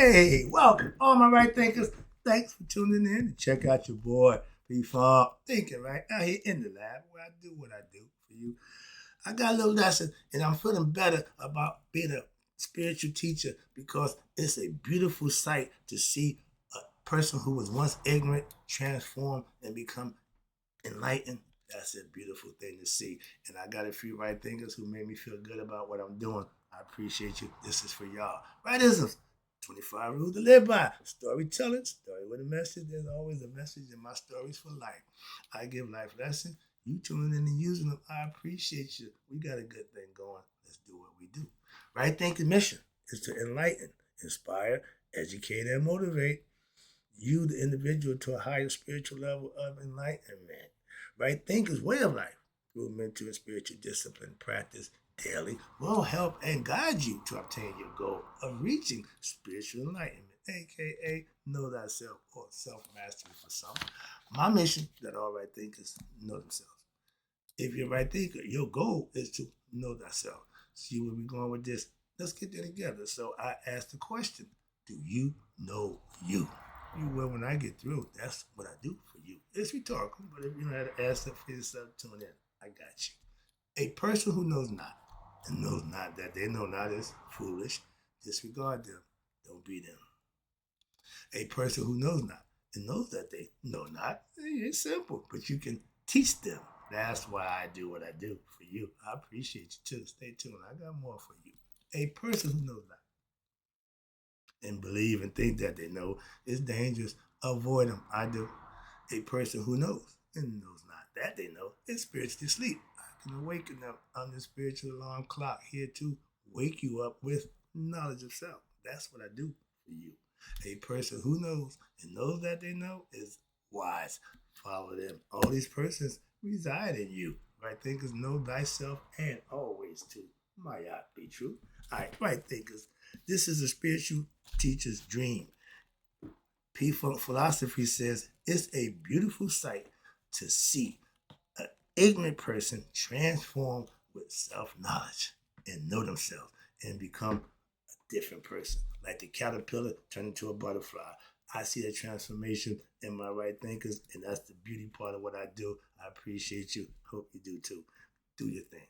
Hey, welcome, all my right thinkers. Thanks for tuning in to check out your boy, P-Fog, thinking right out here in the lab where I do what I do for you. I got a little lesson, and I'm feeling better about being a spiritual teacher because it's a beautiful sight to see a person who was once ignorant transform and become enlightened. That's a beautiful thing to see. And I got a few right thinkers who made me feel good about what I'm doing. I appreciate you. This is for y'all. Rightisms. 25 rules to live by. Storytelling, story with a message. There's always a message in my stories for life. I give life lessons. You tuning in and using them. I appreciate you. We got a good thing going. Let's do what we do. Right thinking mission is to enlighten, inspire, educate, and motivate you, the individual, to a higher spiritual level of enlightenment. Right thinkers' way of life through mental and spiritual discipline practice daily will help and guide you to obtain your goal of reaching spiritual enlightenment, aka know thyself or self-mastery for some. My mission that all right thinkers know themselves. If you're a right thinker, your goal is to know thyself. See where we're going with this. Let's get there together. So I asked the question, do you know you? You will when I get through. That's what I do for you. It's rhetorical, but if you know how to ask that for yourself, tune in. I got you. A person who knows not and knows not that they know not is foolish. Disregard them. Don't be them. A person who knows not and knows that they know not, it's simple, but you can teach them. That's why I do what I do for you. I appreciate you too. Stay tuned. I got more for you. A person who knows not and believe and think that they know is dangerous. Avoid them. I do. A person who knows and knows not that they know is spiritually asleep. I can awaken them. I'm the spiritual alarm clock here to wake you up with knowledge of self. That's what I do for you. A person who knows and knows that they know is wise. Follow them. All these persons reside in you. Right thinkers know thyself and always to. Might not be true. All right, right thinkers. This is a spiritual teacher's dream. P Funk philosophy says it's a beautiful sight to see an ignorant person transform with self knowledge and know themselves and become a different person. Like the caterpillar turn into a butterfly. I see that transformation in my right thinkers, and that's the beauty part of what I do. I appreciate you. Hope you do too. Do your thing.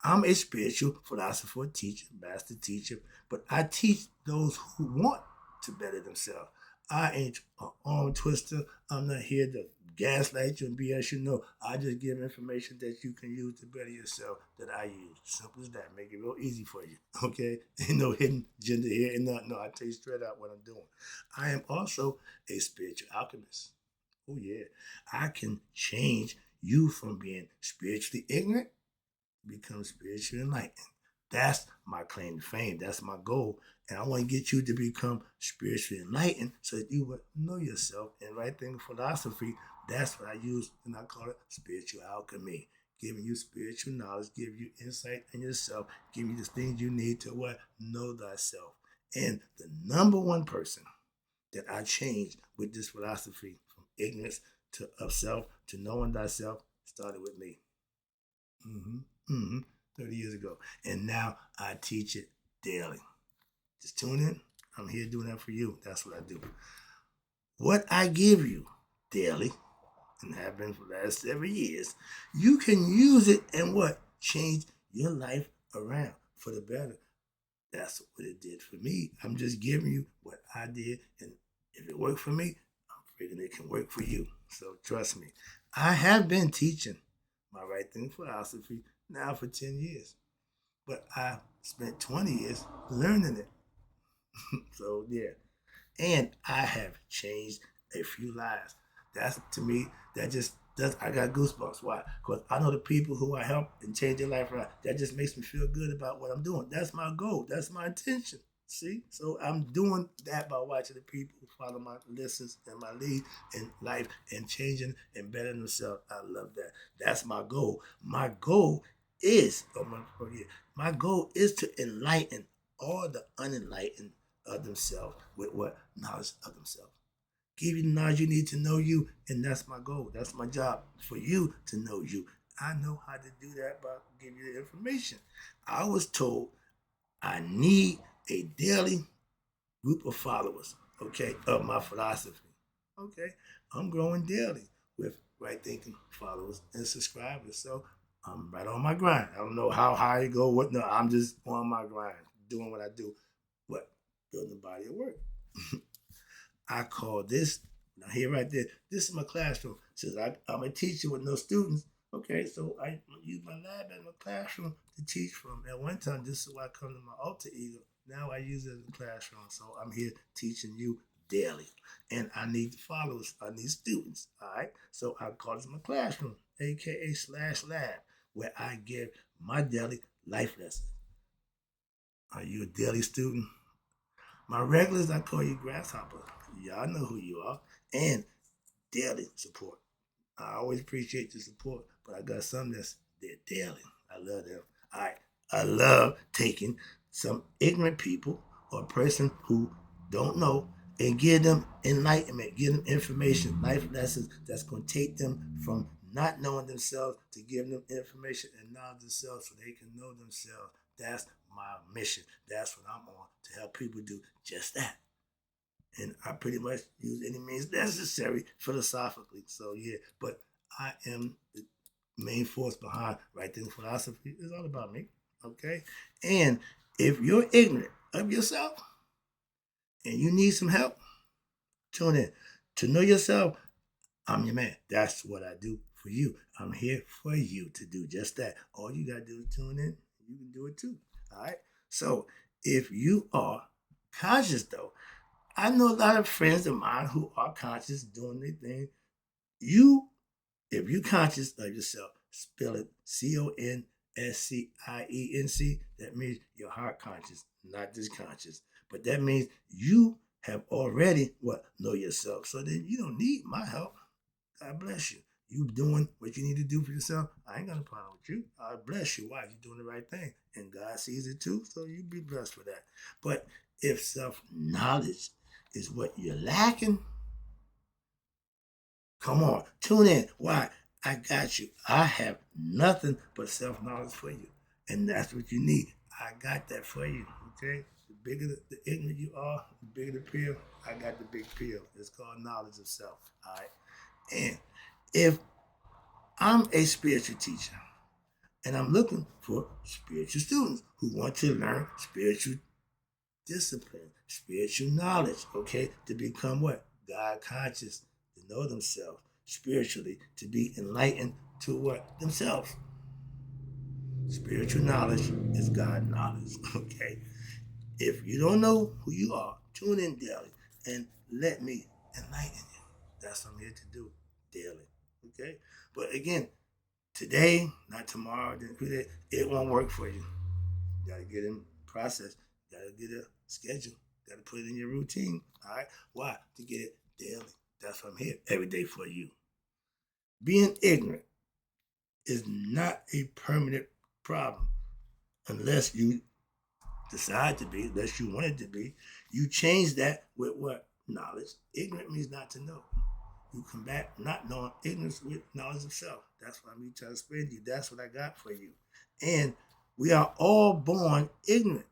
I'm a spiritual philosopher, teacher, master teacher, but I teach those who want to better themselves. I ain't an arm twister. I'm not here to gaslight you and BS you. No, I just give information that you can use to better yourself that I use. Simple as that. Make it real easy for you. Okay? Ain't no hidden agenda here and nothing. No, I tell you straight out what I'm doing. I am also a spiritual alchemist. Oh yeah. I can change you from being spiritually ignorant become spiritually enlightened. That's my claim to fame. That's my goal. And I want to get you to become spiritually enlightened so that you would know yourself. And right thing philosophy, that's what I use and I call it spiritual alchemy. Giving you spiritual knowledge, give you insight in yourself, give you the things you need to what? Know thyself. And the number one person that I changed with this philosophy from ignorance to of self to knowing thyself started with me. Mm-hmm. Mm-hmm. 30 years ago. And now I teach it daily. Just tune in. I'm here doing that for you. That's what I do. What I give you daily, and have been for the last 7 years, you can use it and what? Change your life around for the better. That's what it did for me. I'm just giving you what I did. And if it worked for me, I'm figuring it can work for you. So trust me. I have been teaching my right thing philosophy now for 10 years. But I spent 20 years learning it. So yeah. And I have changed a few lives. That's to me, that just does I got goosebumps. Why? Because I know the people who I help and change their life around. That just makes me feel good about what I'm doing. That's my goal. That's my intention. See? So I'm doing that by watching the people who follow my lessons and my lead in life and changing and bettering themselves. I love that. That's my goal. My goal is, my goal is to enlighten all the unenlightened of themselves with what? Knowledge of themselves. Give you the knowledge you need to know you, and that's my goal. That's my job for you to know you. I know how to do that by giving you the information. I was told I need a daily group of followers, okay, of my philosophy. Okay, I'm growing daily with right thinking followers and subscribers. So I'm right on my grind. I don't know how high it go, what no, I'm just on my grind, doing what I do, what building a body of work. I call this now here right there. This is my classroom. Since I'm a teacher with no students, okay, so I use my lab as my classroom to teach from. At one time, this is why I come to my alter ego. Now I use it as a classroom. So I'm here teaching you daily. And I need followers. I need students. All right. So I call this my classroom, aka slash lab, where I give my daily life lessons. Are you a daily student? My regulars, I call you grasshopper. Y'all know who you are. And daily support. I always appreciate the support, but I got some that's there daily. I love them. I love taking some ignorant people or a person who don't know and give them enlightenment, give them information, life lessons that's going to take them from not knowing themselves to give them information and knowledge themselves so they can know themselves. That's my mission. That's what I'm on, to help people do just that. And I pretty much use any means necessary philosophically. So yeah, but I am the main force behind right thinking philosophy. It's all about me. Okay? And if you're ignorant of yourself and you need some help, tune in. To know yourself, I'm your man. That's what I do for you. I'm here for you to do just that. All you gotta do is tune in. You can do it too. All right. So if you are conscious though, I know a lot of friends of mine who are conscious doing their thing. You, if you conscious of yourself, spell it CONSCIENC. That means your heart conscious, not just conscious. But that means you have already what know yourself. So then you don't need my help. God bless you. You doing what you need to do for yourself. I ain't got no problem with you. I bless you. Why? You're doing the right thing. And God sees it too. So you be blessed for that. But if self-knowledge is what you're lacking, come on, tune in. Why? I got you. I have nothing but self-knowledge for you. And that's what you need. I got that for you. Okay? The bigger the ignorant you are, the bigger the pill. I got the big pill. It's called knowledge of self. All right. And if I'm a spiritual teacher and I'm looking for spiritual students who want to learn spiritual discipline, spiritual knowledge, okay, to become what? God conscious, to know themselves spiritually, to be enlightened to what? Themselves. Spiritual knowledge is God knowledge, okay? If you don't know who you are, tune in daily and let me enlighten you. That's what I'm here to do daily, okay? But again, today, not tomorrow, it won't work for you. You gotta get in process. You gotta get a schedule. You gotta put it in your routine. All right. Why? To get it daily. That's why I'm here every day for you. Being ignorant is not a permanent problem unless you decide to be, unless you want it to be. You change that with what? Knowledge. Ignorant means not to know. You combat not knowing ignorance with knowledge of self. That's what I'm trying to explain to you. That's what I got for you. And we are all born ignorant.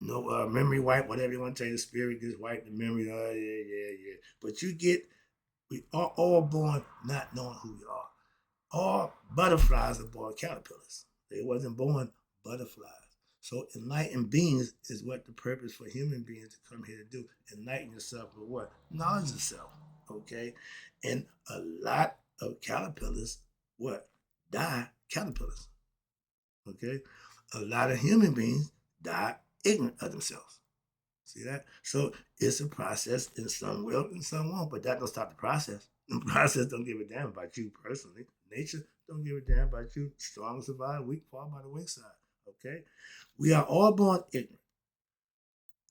No memory wipe, whatever you want to say, the spirit gets wiped, the memory, yeah. But we are all born not knowing who we are. All butterflies are born caterpillars. They wasn't born butterflies. So enlightened beings is what the purpose for human beings to come here to do. Enlighten yourself with what? Knowledge of self. Okay? And a lot of caterpillars, what? Die caterpillars. Okay? A lot of human beings die ignorant of themselves. See that? So it's a process, and some will and some won't, but that don't stop the process. The process don't give a damn about you personally. Nature don't give a damn about you. Strong survive, weak fall by the wayside. Okay? We are all born ignorant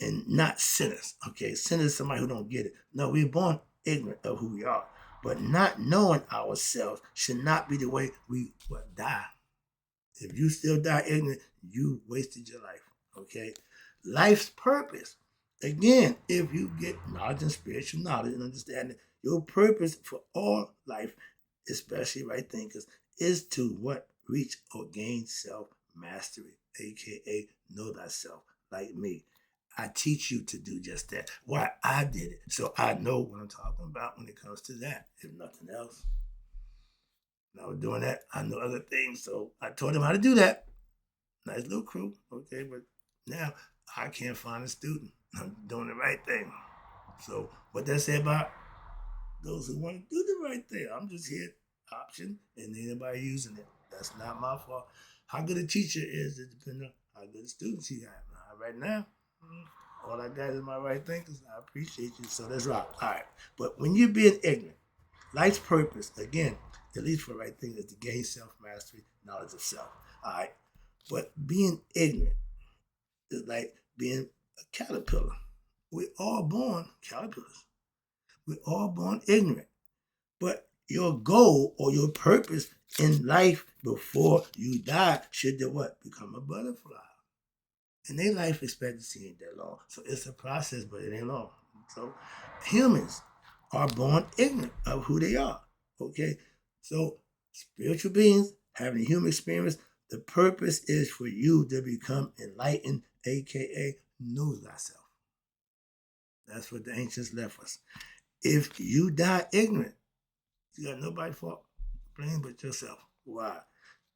and not sinners. Okay? Sinners is somebody who don't get it. No, we're born ignorant of who we are. But not knowing ourselves should not be the way we die. If you still die ignorant, you wasted your life. Okay? Life's purpose. Again, if you get knowledge and spiritual knowledge and understanding, your purpose for all life, especially right thinkers, is to what? Reach or gain self mastery, aka know thyself, like me. I teach you to do just that. Why? I did it. So I know what I'm talking about when it comes to that, if nothing else. When I was doing that, I know other things. So I taught them how to do that. Nice little crew. Okay, but now I can't find a student. I'm doing the right thing. So what that say about those who want to do the right thing? I'm just here, option, and anybody using it. That's not my fault. How good a teacher is, it depends on how good a student you got. Right now, all I got is my right thinkers. I appreciate you, so let's rock. All right. But when you're being ignorant, life's purpose, again, at least for right thing, is to gain self-mastery, knowledge of self. All right. But being ignorant is like being a caterpillar. We're all born caterpillars. We're all born ignorant. But your goal or your purpose in life before you die should do what? Become a butterfly. And their life expectancy ain't that long. So it's a process, but it ain't long. So humans are born ignorant of who they are. Okay? So spiritual beings having a human experience, the purpose is for you to become enlightened, aka know thyself. That's what the ancients left us. If you die ignorant, you got nobody fault blame but yourself. Why?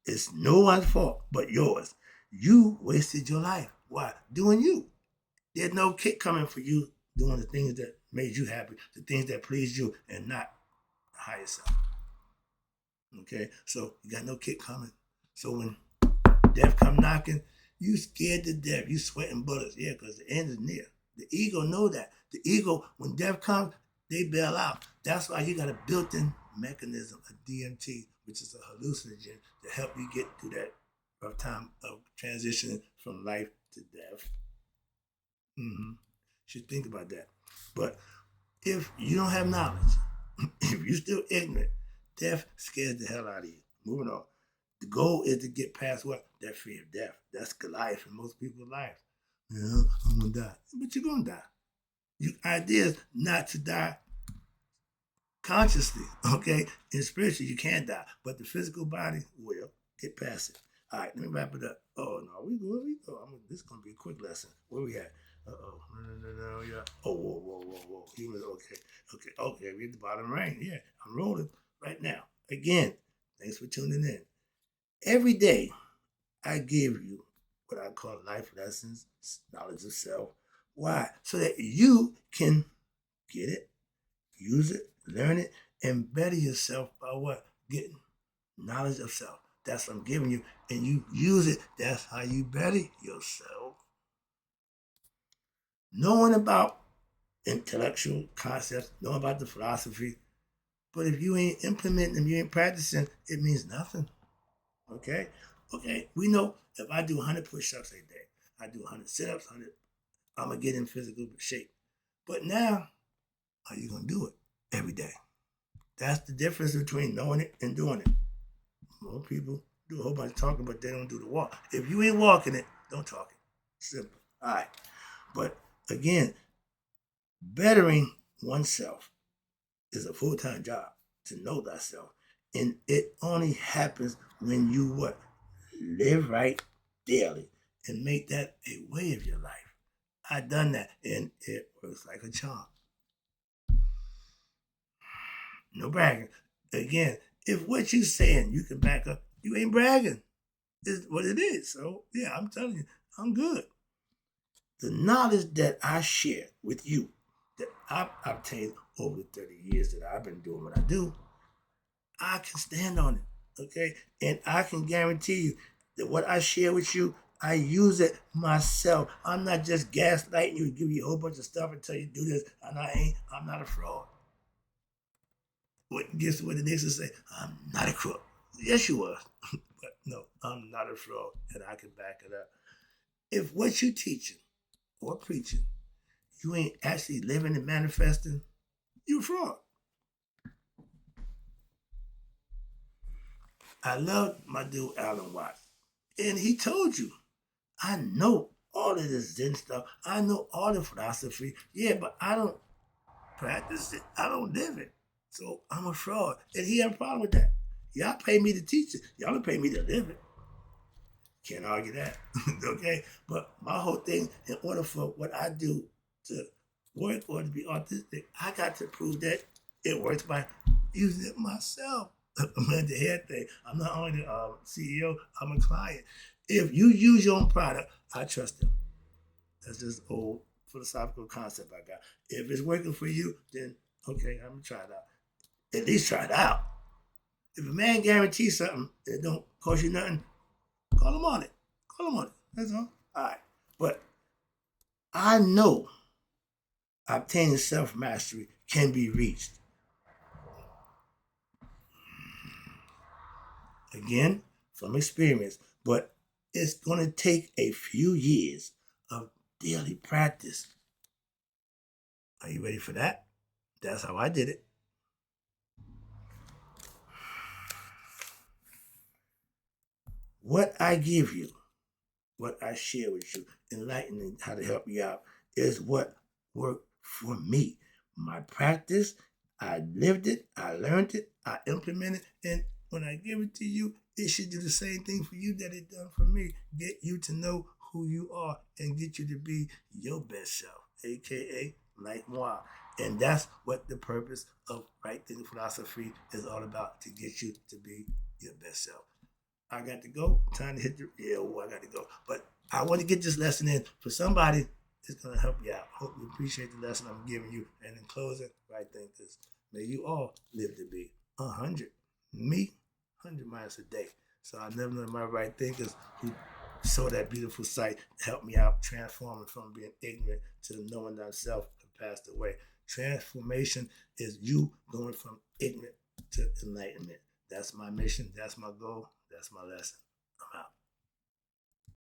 It's no one's fault but yours. You wasted your life. Why? Doing you. There's no kick coming for you doing the things that made you happy, the things that pleased you, and not higher self. Okay? So you got no kick coming. So when death come knocking, you scared to death. You sweating bullets. Yeah, because the end is near. The ego know that. The ego, when death comes, they bail out. That's why you got a built-in mechanism, a DMT, which is a hallucinogen to help you get through that rough time of transitioning from life to death. Should think about that. But if you don't have knowledge, if you're still ignorant, death scares the hell out of you. Moving on. The goal is to get past what? That fear of death. That's Goliath in most people's lives. Yeah, I'm gonna die. But you're gonna die. Your idea is not to die consciously, okay? And spiritually, you can't die. But the physical body will get past it. All right, let me wrap it up. Oh, no, we go. This is going to be a quick lesson. Where we at? Uh-oh. No, yeah. Oh, whoa. Humans, okay. We at the bottom range. Yeah, I'm rolling right now. Again, thanks for tuning in. Every day, I give you what I call life lessons, knowledge of self. Why? So that you can get it, use it, learn it, and better yourself by what? Getting knowledge of self. That's what I'm giving you. And you use it. That's how you better yourself. Knowing about intellectual concepts, knowing about the philosophy. But if you ain't implementing them, you ain't practicing, it means nothing. Okay? We know if I do 100 push-ups a day, I do 100 sit-ups, I'm going to get in physical shape. But now, are you going to do it every day? That's the difference between knowing it and doing it. More people do a whole bunch of talking, but they don't do the walk. If you ain't walking it, don't talk it. Simple. All right. But again, bettering oneself is a full-time job to know thyself. And it only happens when you what? Live right daily and make that a way of your life. I done that and it works like a charm. No bragging. Again, if what you saying you can back up, you ain't bragging. It's what it is. So yeah, I'm telling you, I'm good. The knowledge that I share with you, that I've obtained over the 30 years that I've been doing what I do, I can stand on it. Okay? And I can guarantee you that what I share with you, I use it myself. I'm not just gaslighting you, give you a whole bunch of stuff and tell you to do this, and I'm not a fraud. Guess what the Nixon say? I'm not a crook. Yes, you were. But no, I'm not a fraud, and I can back it up. If what you teaching or preaching, you ain't actually living and manifesting, you're a fraud. I love my dude Alan Watts, and he told you, I know all of this Zen stuff. I know all the philosophy. Yeah, but I don't practice it. I don't live it. So I'm a fraud. And he had a problem with that. Y'all pay me to teach it. Y'all don't pay me to live it. Can't argue that. Okay? But my whole thing, in order for what I do to work or to be artistic, I got to prove that it works by using it myself. I'm the head thing. I'm not only the CEO, I'm a client. If you use your own product, I trust them. That's just old philosophical concept I got. If it's working for you, then okay, I'm gonna try it out. At least try it out. If a man guarantees something that don't cost you nothing, call him on it. Call him on it. That's all. All right. But I know obtaining self mastery can be reached. Again, from experience, but it's going to take a few years of daily practice. Are you ready for that? That's how I did it. What I give you, what I share with you, enlightening how to help you out, is what worked for me. My practice, I lived it, I learned it, I implemented it, and when I give it to you, it should do the same thing for you that it done for me. Get you to know who you are and get you to be your best self, aka like moi. And that's what the purpose of Right Thinking Philosophy is all about, to get you to be your best self. I got to go. Time to hit the I got to go. But I want to get this lesson in for somebody. It's gonna help you out. Hope you appreciate the lesson I'm giving you. And in closing, right thinkers, may you all live to be 100. Me, 100 miles a day. So I never know my right thinkers who saw that beautiful sight, helped me out, transforming from being ignorant to knowing thyself and passed away. Transformation is you going from ignorant to enlightenment. That's my mission. That's my goal. That's my lesson. I'm out.